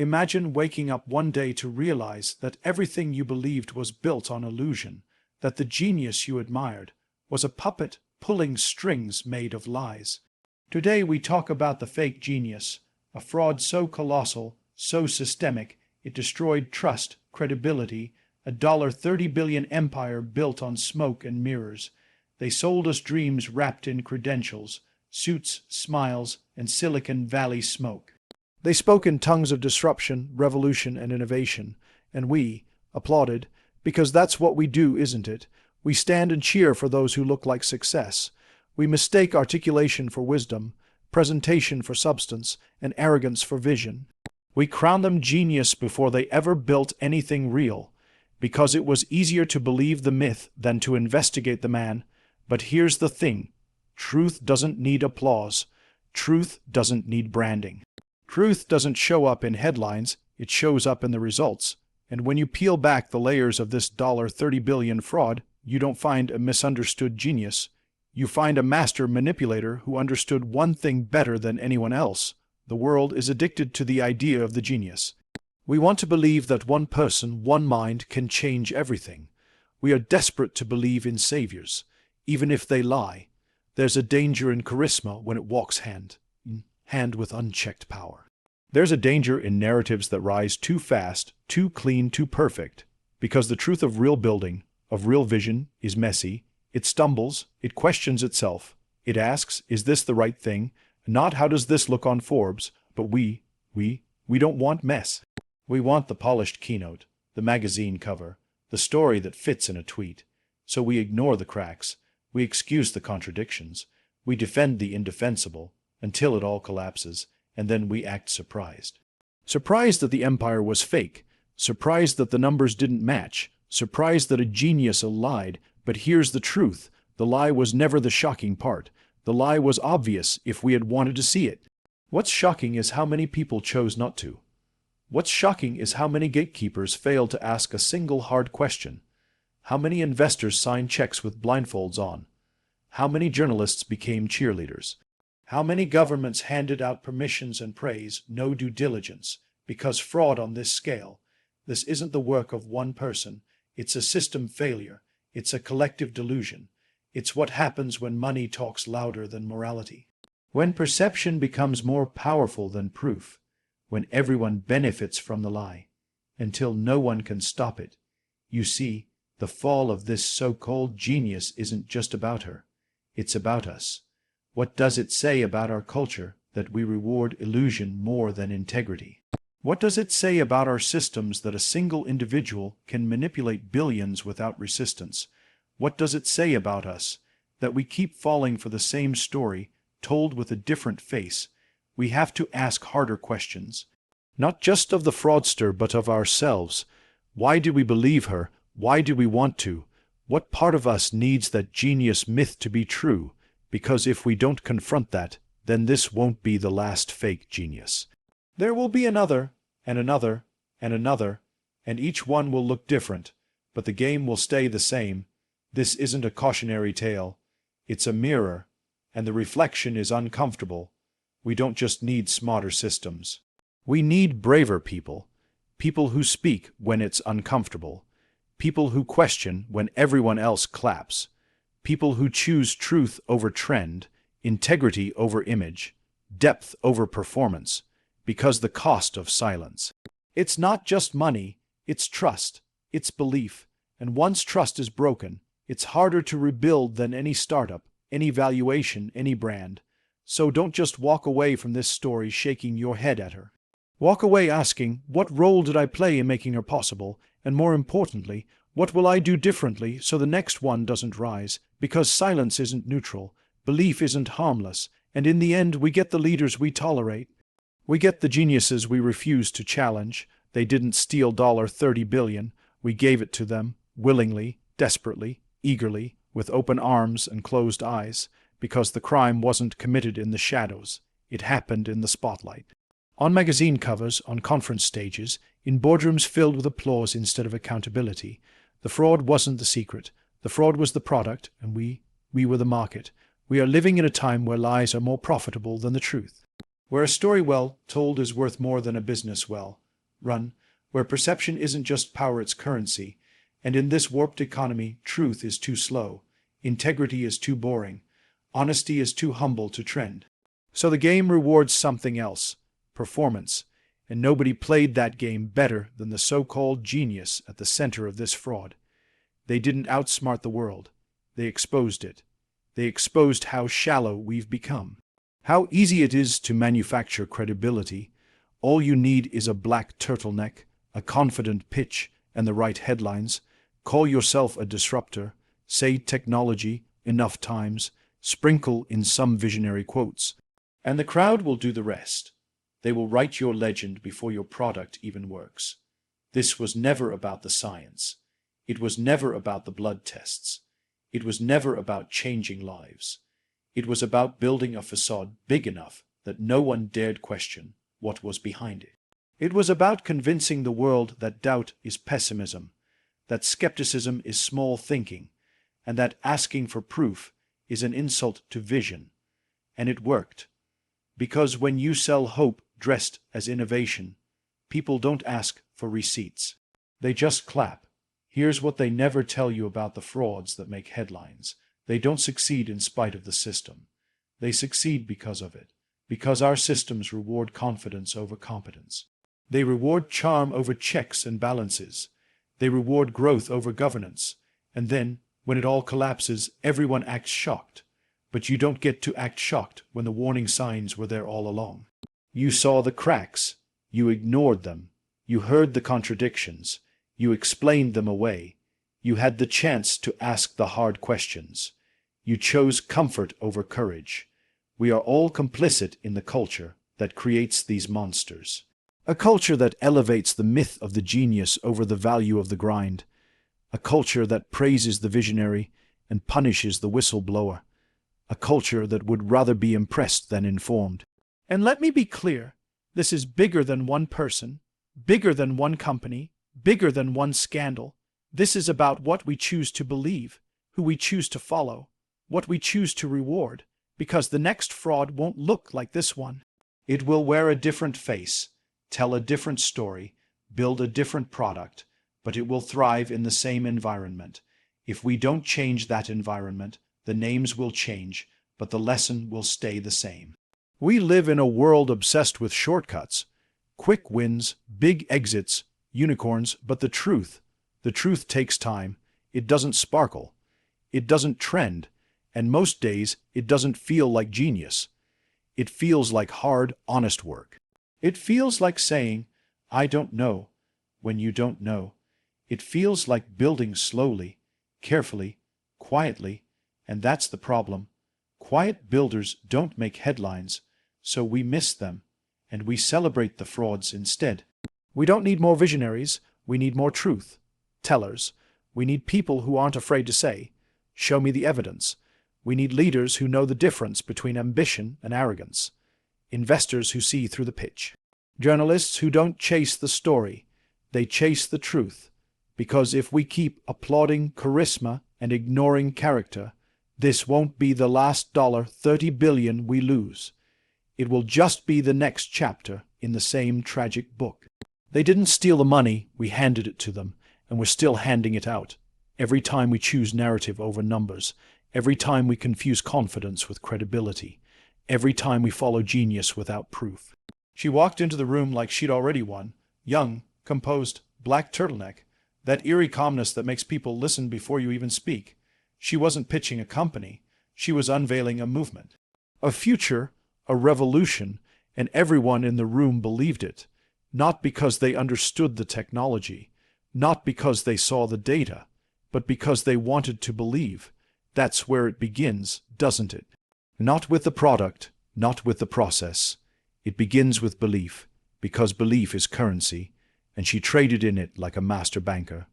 Imagine waking up one day to realize that everything you believed was built on illusion, that the genius you admired was a puppet pulling strings made of lies. Today we talk about the fake genius, a fraud so colossal, so systemic, it destroyed trust, credibility, a $30 billion empire built on smoke and mirrors. They sold us dreams wrapped in credentials, suits, smiles, and Silicon Valley smoke. They spoke in tongues of disruption, revolution, and innovation, and we applauded, because that's what we do, isn't it? We stand and cheer for those who look like success. We mistake articulation for wisdom, presentation for substance, and arrogance for vision. We crown them genius before they ever built anything real, because it was easier to believe the myth than to investigate the man. But here's the thing. Truth doesn't need applause. Truth doesn't need branding. Truth doesn't show up in headlines, it shows up in the results. And when you peel back the layers of this $30 billion fraud, you don't find a misunderstood genius. You find a master manipulator who understood one thing better than anyone else. The world is addicted to the idea of the genius. We want to believe that one person, one mind can change everything. We are desperate to believe in saviors, even if they lie. There's a danger in charisma when it walks hand in hand with unchecked power. There's a danger in narratives that rise too fast, too clean, too perfect, because the truth of real building, of real vision, is messy. It stumbles, it questions itself. It asks, is this the right thing? Not how does this look on Forbes, but we don't want mess. We want the polished keynote, the magazine cover, the story that fits in a tweet. So we ignore the cracks, we excuse the contradictions, we defend the indefensible, until it all collapses, and then we act surprised. Surprised that the empire was fake, surprised that the numbers didn't match, surprised that a genius lied. But here's the truth. The lie was never the shocking part. The lie was obvious if we had wanted to see it. What's shocking is how many people chose not to. What's shocking is how many gatekeepers failed to ask a single hard question. How many investors signed checks with blindfolds on. How many journalists became cheerleaders. How many governments handed out permissions and praise, no due diligence, because fraud on this scale. This isn't the work of one person. It's a system failure. It's a collective delusion. It's what happens when money talks louder than morality. When perception becomes more powerful than proof. When everyone benefits from the lie, until no one can stop it. You see, the fall of this so-called genius isn't just about her. It's about us. What does it say about our culture that we reward illusion more than integrity? What does it say about our systems that a single individual can manipulate billions without resistance? What does it say about us that we keep falling for the same story, told with a different face? We have to ask harder questions, not just of the fraudster but of ourselves. Why do we believe her? Why do we want to? What part of us needs that genius myth to be true? Because if we don't confront that, then this won't be the last fake genius. There will be another, and another, and another, and each one will look different, but the game will stay the same. This isn't a cautionary tale. It's a mirror, and the reflection is uncomfortable. We don't just need smarter systems. We need braver people. People who speak when it's uncomfortable. People who question when everyone else claps. People who choose truth over trend, integrity over image, depth over performance, because the cost of silence. It's not just money, it's trust, it's belief, and once trust is broken, it's harder to rebuild than any startup, any valuation, any brand. So don't just walk away from this story shaking your head at her. Walk away asking, what role did I play in making her possible? And more importantly, what will I do differently so the next one doesn't rise? Because silence isn't neutral, belief isn't harmless, and in the end we get the leaders we tolerate. We get the geniuses we refuse to challenge. They didn't steal $30 billion. We gave it to them, willingly, desperately, eagerly, with open arms and closed eyes, because the crime wasn't committed in the shadows. It happened in the spotlight. On magazine covers, on conference stages, in boardrooms filled with applause instead of accountability. The fraud wasn't the secret. The fraud was the product, and we were the market. We are living in a time where lies are more profitable than the truth. Where a story well told is worth more than a business well run, where perception isn't just power, it's currency. And in this warped economy, truth is too slow, integrity is too boring, honesty is too humble to trend. So the game rewards something else, performance, and nobody played that game better than the so-called genius at the center of this fraud. They didn't outsmart the world, they exposed it. They exposed how shallow we've become. How easy it is to manufacture credibility. All you need is a black turtleneck, a confident pitch, and the right headlines. Call yourself a disruptor, say technology enough times, sprinkle in some visionary quotes, and the crowd will do the rest. They will write your legend before your product even works. This was never about the science. It was never about the blood tests. It was never about changing lives. It was about building a facade big enough that no one dared question what was behind it. It was about convincing the world that doubt is pessimism, that skepticism is small thinking, and that asking for proof is an insult to vision. And it worked. Because when you sell hope dressed as innovation, people don't ask for receipts. They just clap. Here's what they never tell you about the frauds that make headlines. They don't succeed in spite of the system. They succeed because of it. Because our systems reward confidence over competence. They reward charm over checks and balances. They reward growth over governance. And then, when it all collapses, everyone acts shocked. But you don't get to act shocked when the warning signs were there all along. You saw the cracks. You ignored them. You heard the contradictions. You explained them away. You had the chance to ask the hard questions. You chose comfort over courage. We are all complicit in the culture that creates these monsters. A culture that elevates the myth of the genius over the value of the grind. A culture that praises the visionary and punishes the whistleblower. A culture that would rather be impressed than informed. And let me be clear, this is bigger than one person, bigger than one company, bigger than one scandal. This is about what we choose to believe, who we choose to follow, what we choose to reward, because the next fraud won't look like this one. It will wear a different face, tell a different story, build a different product, but it will thrive in the same environment. If we don't change that environment, the names will change, but the lesson will stay the same. We live in a world obsessed with shortcuts, quick wins, big exits, unicorns, but the truth takes time. It doesn't sparkle. It doesn't trend. And most days, it doesn't feel like genius. It feels like hard, honest work. It feels like saying, I don't know, when you don't know. It feels like building slowly, carefully, quietly, and that's the problem. Quiet builders don't make headlines, so we miss them, and we celebrate the frauds instead. We don't need more visionaries, we need more truth. Tellers. We need people who aren't afraid to say, show me the evidence. We need leaders who know the difference between ambition and arrogance. Investors who see through the pitch. Journalists who don't chase the story, they chase the truth. Because if we keep applauding charisma and ignoring character, this won't be the last $30 billion we lose. It will just be the next chapter in the same tragic book. They didn't steal the money, we handed it to them, and we're still handing it out. Every time we choose narrative over numbers, every time we confuse confidence with credibility, every time we follow genius without proof. She walked into the room like she'd already won, young, composed, black turtleneck, that eerie calmness that makes people listen before you even speak. She wasn't pitching a company, she was unveiling a movement. A future, a revolution, and everyone in the room believed it. Not because they understood the technology, not because they saw the data, but because they wanted to believe. That's where it begins, doesn't it? Not with the product, not with the process. It begins with belief, because belief is currency, and she traded in it like a master banker.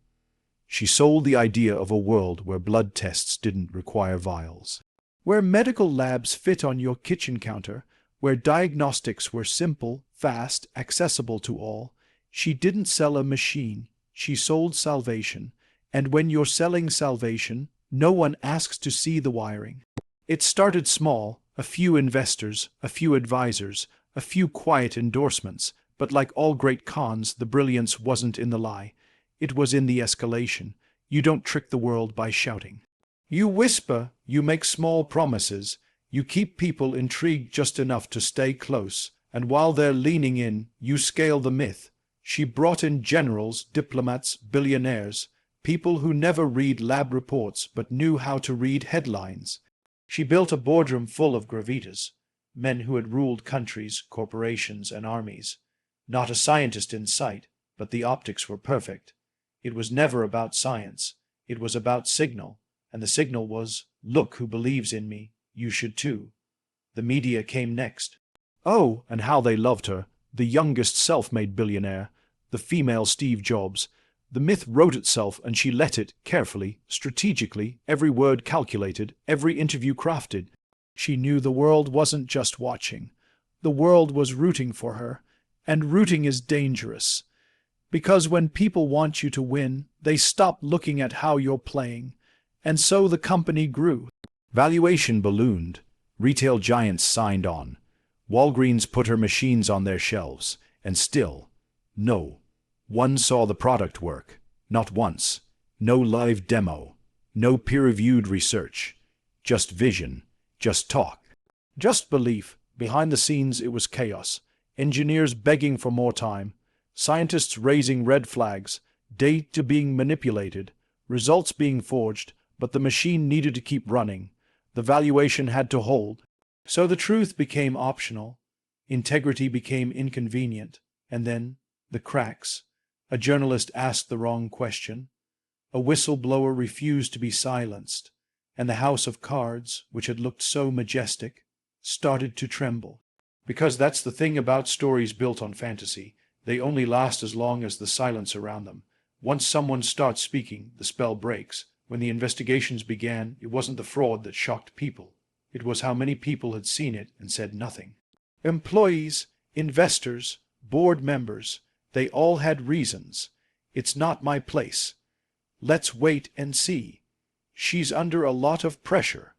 She sold the idea of a world where blood tests didn't require vials, where medical labs fit on your kitchen counter, where diagnostics were simple, fast, accessible to all. She didn't sell a machine, she sold salvation, and when you're selling salvation, no one asks to see the wiring. It started small, a few investors, a few advisors, a few quiet endorsements, But like all great cons, the brilliance wasn't in the lie. It was in the escalation. You don't trick the world by shouting. You whisper, you make small promises, you keep people intrigued just enough to stay close, and while they're leaning in, you scale the myth. She brought in generals, diplomats, billionaires, people who never read lab reports but knew how to read headlines. She built a boardroom full of gravitas, men who had ruled countries, corporations, and armies. Not a scientist in sight, but the optics were perfect. It was never about science. It was about signal, and the signal was, look who believes in me, you should too. The media came next. Oh, and how they loved her, the youngest self-made billionaire, the female Steve Jobs. The myth wrote itself and she let it, carefully, strategically, every word calculated, every interview crafted. She knew the world wasn't just watching. The world was rooting for her, and rooting is dangerous. Because when people want you to win, they stop looking at how you're playing. And so the company grew. Valuation ballooned. Retail giants signed on. Walgreens put her machines on their shelves. And still, no one saw the product work. Not once. No live demo. No peer-reviewed research. Just vision. Just talk. Just belief. Behind the scenes it was chaos. Engineers begging for more time. Scientists raising red flags. Data being manipulated. Results being forged. But the machine needed to keep running. The valuation had to hold. So the truth became optional. Integrity became inconvenient. And then, the cracks. A journalist asked the wrong question. A whistleblower refused to be silenced. And the house of cards, which had looked so majestic, started to tremble. Because that's the thing about stories built on fantasy. They only last as long as the silence around them. Once someone starts speaking, the spell breaks. When the investigations began, it wasn't the fraud that shocked people. It was how many people had seen it and said nothing. Employees, investors, board members, they all had reasons. It's not my place. Let's wait and see. She's under a lot of pressure.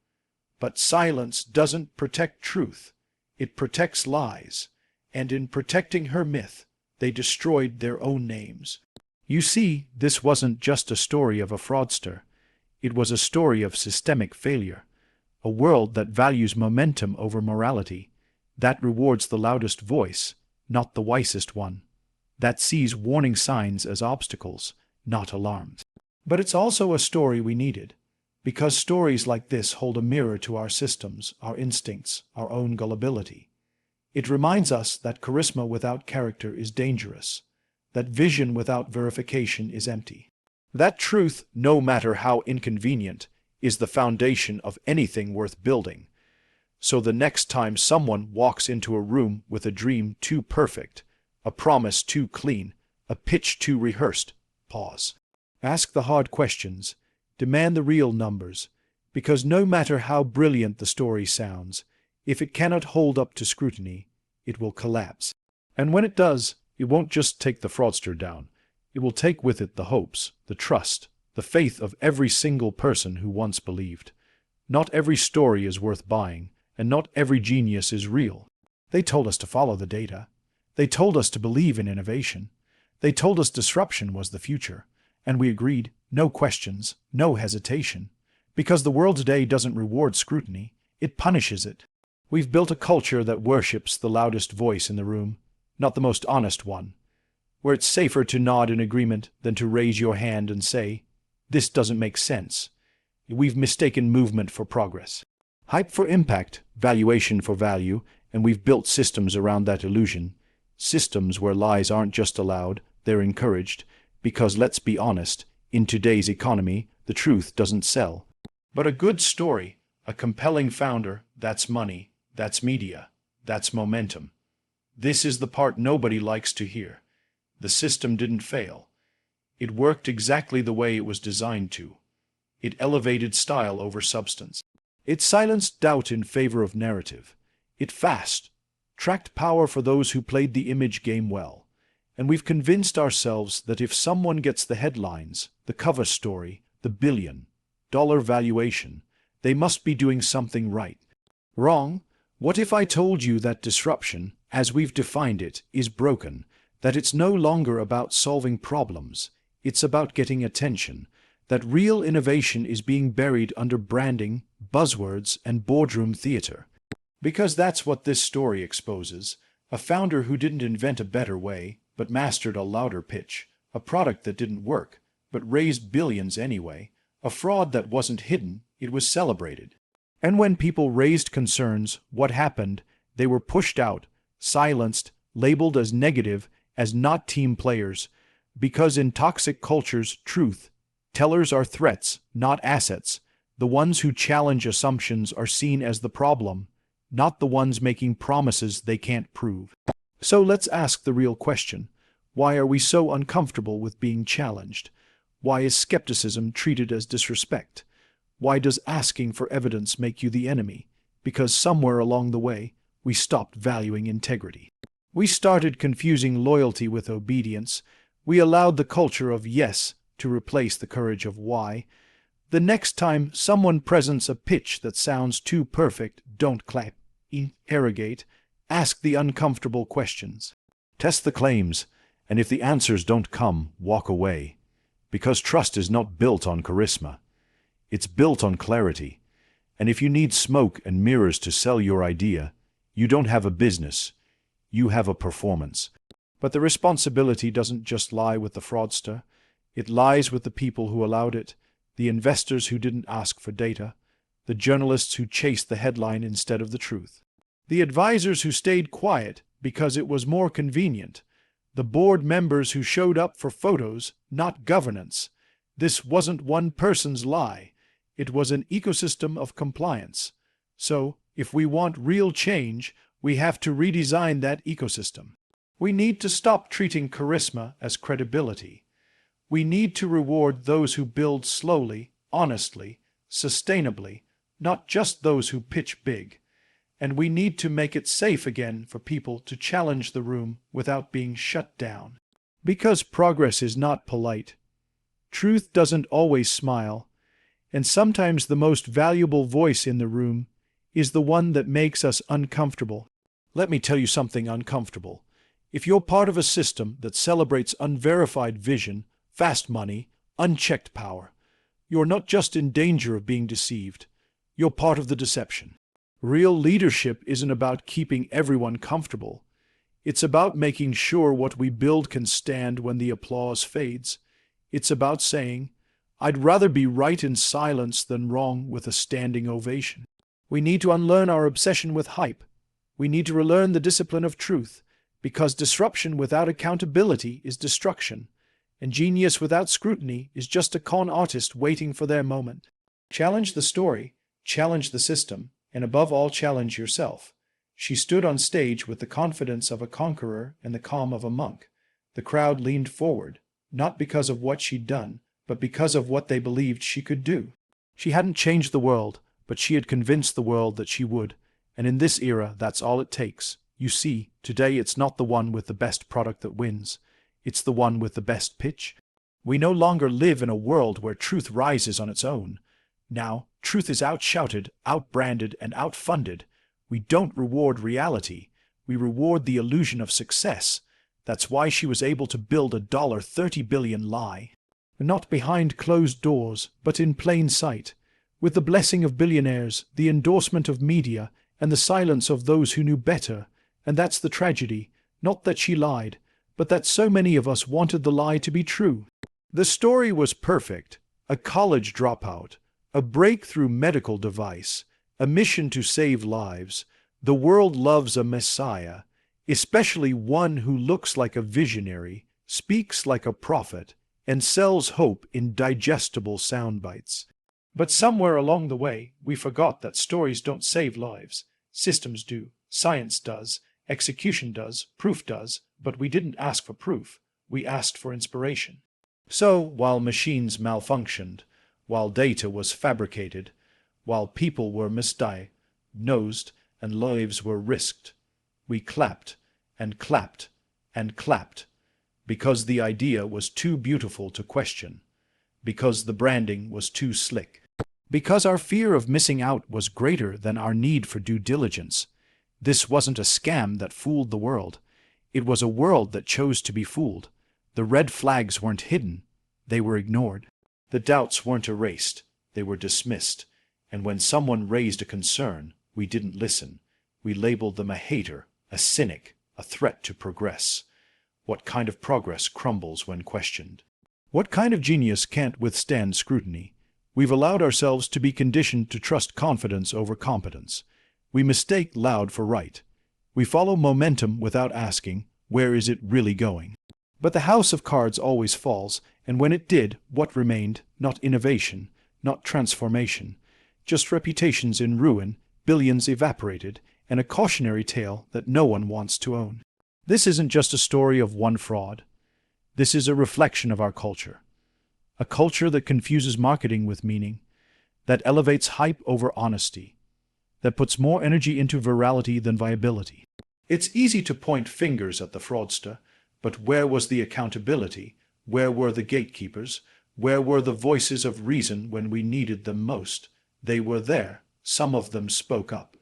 But silence doesn't protect truth. It protects lies. And in protecting her myth, they destroyed their own names. You see, this wasn't just a story of a fraudster. It was a story of systemic failure. A world that values momentum over morality. That rewards the loudest voice, not the wisest one. That sees warning signs as obstacles, not alarms. But it's also a story we needed. Because stories like this hold a mirror to our systems, our instincts, our own gullibility. It reminds us that charisma without character is dangerous. That vision without verification is empty. That truth, no matter how inconvenient, is the foundation of anything worth building. So the next time someone walks into a room with a dream too perfect, a promise too clean, a pitch too rehearsed, pause. Ask the hard questions. Demand the real numbers. Because no matter how brilliant the story sounds, if it cannot hold up to scrutiny, it will collapse. And when it does, it won't just take the fraudster down. It will take with it the hopes, the trust, the faith of every single person who once believed. Not every story is worth buying, and not every genius is real. They told us to follow the data. They told us to believe in innovation. They told us disruption was the future. And we agreed, no questions, no hesitation. Because the world today doesn't reward scrutiny, it punishes it. We've built a culture that worships the loudest voice in the room, not the most honest one. Where it's safer to nod in agreement than to raise your hand and say, this doesn't make sense. We've mistaken movement for progress. Hype for impact, valuation for value, and we've built systems around that illusion. Systems where lies aren't just allowed, they're encouraged. Because let's be honest, in today's economy, the truth doesn't sell. But a good story, a compelling founder, that's money, that's media, that's momentum. This is the part nobody likes to hear. The system didn't fail. It worked exactly the way it was designed to. It elevated style over substance. It silenced doubt in favor of narrative. It tracked power for those who played the image game well. And we've convinced ourselves that if someone gets the headlines, the cover story, the billion-dollar valuation, they must be doing something right. Wrong? What if I told you that disruption, as we've defined it, is broken, that it's no longer about solving problems, it's about getting attention, that real innovation is being buried under branding, buzzwords, and boardroom theater. Because that's what this story exposes: a founder who didn't invent a better way, but mastered a louder pitch, a product that didn't work, but raised billions anyway, a fraud that wasn't hidden, it was celebrated. And when people raised concerns, what happened? They were pushed out, silenced, labeled as negative, as not team players, because in toxic cultures, truth tellers are threats, not assets. The ones who challenge assumptions are seen as the problem, not the ones making promises they can't prove. So let's ask the real question. Why are we so uncomfortable with being challenged? Why is skepticism treated as disrespect? Why does asking for evidence make you the enemy? Because somewhere along the way, we stopped valuing integrity. We started confusing loyalty with obedience. We allowed the culture of yes to replace the courage of why. The next time someone presents a pitch that sounds too perfect, don't clap, interrogate, ask the uncomfortable questions. Test the claims, and if the answers don't come, walk away. Because trust is not built on charisma. It's built on clarity. And if you need smoke and mirrors to sell your idea, you don't have a business. You have a performance. But the responsibility doesn't just lie with the fraudster. It lies with the people who allowed it, the investors who didn't ask for data, the journalists who chased the headline instead of the truth, the advisors who stayed quiet because it was more convenient, the board members who showed up for photos, not governance. This wasn't one person's lie. It was an ecosystem of compliance. So, if we want real change, we have to redesign that ecosystem. We need to stop treating charisma as credibility. We need to reward those who build slowly, honestly, sustainably, not just those who pitch big. And we need to make it safe again for people to challenge the room without being shut down. Because progress is not polite. Truth doesn't always smile, and sometimes the most valuable voice in the room is the one that makes us uncomfortable. Let me tell you something uncomfortable. If you're part of a system that celebrates unverified vision, fast money, unchecked power, you're not just in danger of being deceived. You're part of the deception. Real leadership isn't about keeping everyone comfortable. It's about making sure what we build can stand when the applause fades. It's about saying, I'd rather be right in silence than wrong with a standing ovation. We need to unlearn our obsession with hype. We need to relearn the discipline of truth, because disruption without accountability is destruction, and genius without scrutiny is just a con artist waiting for their moment. Challenge the story, challenge the system, and above all challenge yourself. She stood on stage with the confidence of a conqueror and the calm of a monk. The crowd leaned forward, not because of what she'd done, but because of what they believed she could do. She hadn't changed the world, but she had convinced the world that she would. And in this era, that's all it takes. You see, today it's not the one with the best product that wins. It's the one with the best pitch. We no longer live in a world where truth rises on its own. Now, truth is outshouted, outbranded, and outfunded. We don't reward reality. We reward the illusion of success. That's why she was able to build a $30 billion lie. Not behind closed doors, but in plain sight. With the blessing of billionaires, the endorsement of media, and the silence of those who knew better. And that's the tragedy. Not that she lied, but that so many of us wanted the lie to be true. The story was perfect. A college dropout, a breakthrough medical device, a mission to save lives. The world loves a messiah, especially one who looks like a visionary, speaks like a prophet, and sells hope in digestible sound bites. But somewhere along the way, we forgot that stories don't save lives. Systems do, science does, execution does, proof does, but we didn't ask for proof. We asked for inspiration. So, while machines malfunctioned, while data was fabricated, while people were misdiagnosed and lives were risked, we clapped and clapped and clapped, because the idea was too beautiful to question, because the branding was too slick, because our fear of missing out was greater than our need for due diligence. This wasn't a scam that fooled the world. It was a world that chose to be fooled. The red flags weren't hidden, they were ignored. The doubts weren't erased, they were dismissed. And when someone raised a concern, we didn't listen. We labeled them a hater, a cynic, a threat to progress. What kind of progress crumbles when questioned? What kind of genius can't withstand scrutiny? We've allowed ourselves to be conditioned to trust confidence over competence. We mistake loud for right. We follow momentum without asking, where is it really going? But the house of cards always falls, and when it did, what remained? Not innovation, not transformation. Just reputations in ruin, billions evaporated, and a cautionary tale that no one wants to own. This isn't just a story of one fraud. This is a reflection of our culture. A culture that confuses marketing with meaning, that elevates hype over honesty, that puts more energy into virality than viability. It's easy to point fingers at the fraudster, but where was the accountability? Where were the gatekeepers? Where were the voices of reason when we needed them most? They were there. Some of them spoke up.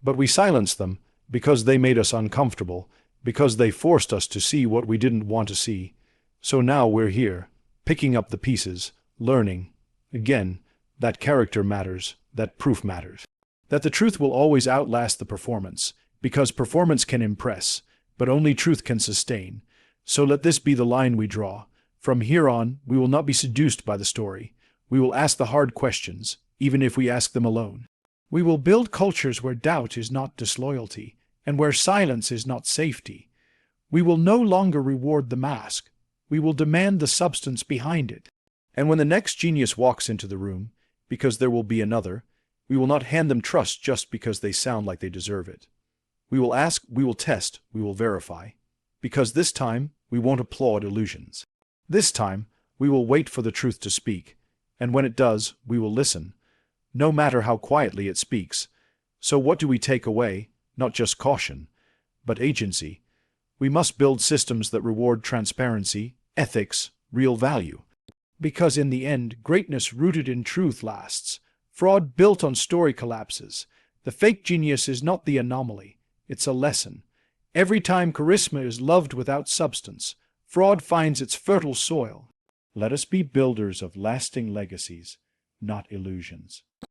But we silenced them because they made us uncomfortable, because they forced us to see what we didn't want to see. So now we're here, picking up the pieces, learning, again, that character matters, that proof matters. That the truth will always outlast the performance, because performance can impress, but only truth can sustain. So let this be the line we draw. From here on, we will not be seduced by the story. We will ask the hard questions, even if we ask them alone. We will build cultures where doubt is not disloyalty, and where silence is not safety. We will no longer reward the mask. We will demand the substance behind it. And when the next genius walks into the room, because there will be another, we will not hand them trust just because they sound like they deserve it. We will ask, we will test, we will verify. Because this time, we won't applaud illusions. This time, we will wait for the truth to speak, and when it does, we will listen, no matter how quietly it speaks. So what do we take away? Not just caution, but agency. We must build systems that reward transparency, ethics, real value. Because in the end, greatness rooted in truth lasts. Fraud built on story collapses. The fake genius is not the anomaly, it's a lesson. Every time charisma is loved without substance, fraud finds its fertile soil. Let us be builders of lasting legacies, not illusions.